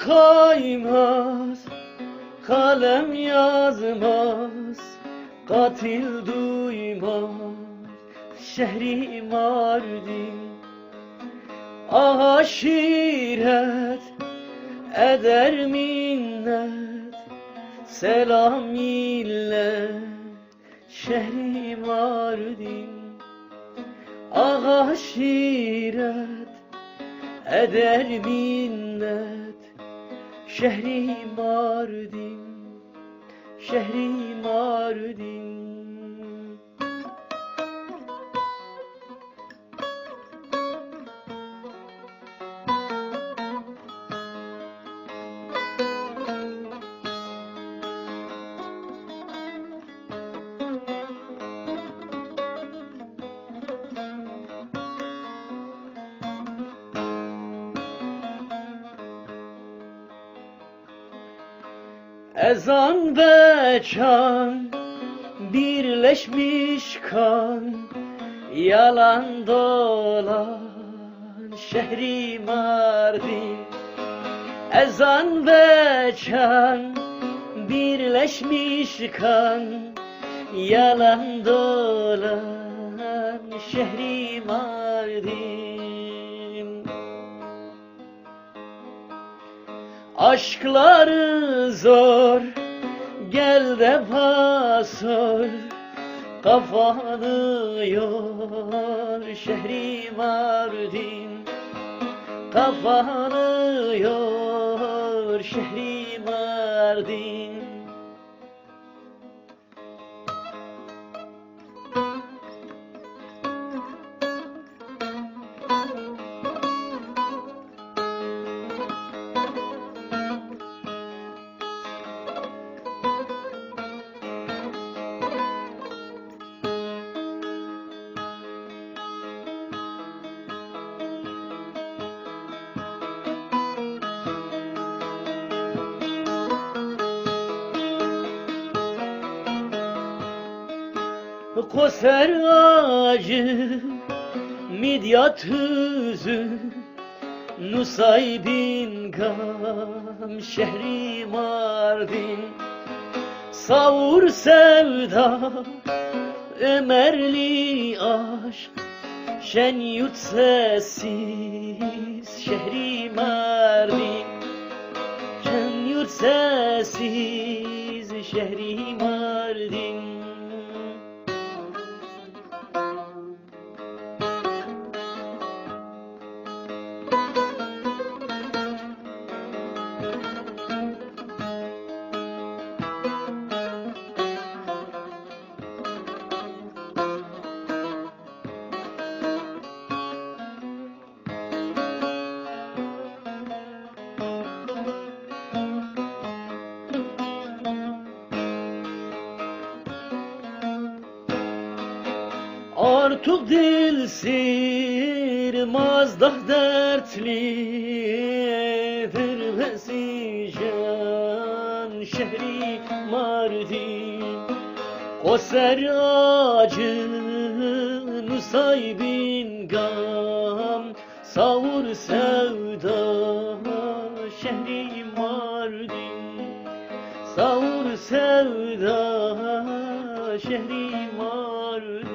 koymaz, kalem yazmaz, katil duymaz şehri Mardin. Aşiret eder minnet, selam millet şehri Mardin. Aşiret eder minnet şehri Mardin, şehri Mardin. Ezan ve çan birleşmiş kan, yalan dolan şehri Mardin. Ezan ve çan birleşmiş kan, yalan dolan şehri Mardin. Aşkları zor, gel de basor, kafanı yor şehri Mardin. Kafanı yor şehri Mardin. Koser ağacı, midyat hüzü, Nusaybin gam şehri Mardin. Savur sevda, Ömerli aşk, şen yurt sessiz şehri Mardin. Şen yurt sessiz şehri Mardin. Artık dil sirmaz da dertlidir vesican şehri Mardin. Koser ağacı, Nusaybin gam, savur sevda şehri Mardin. Savur sevda şehri Mardin.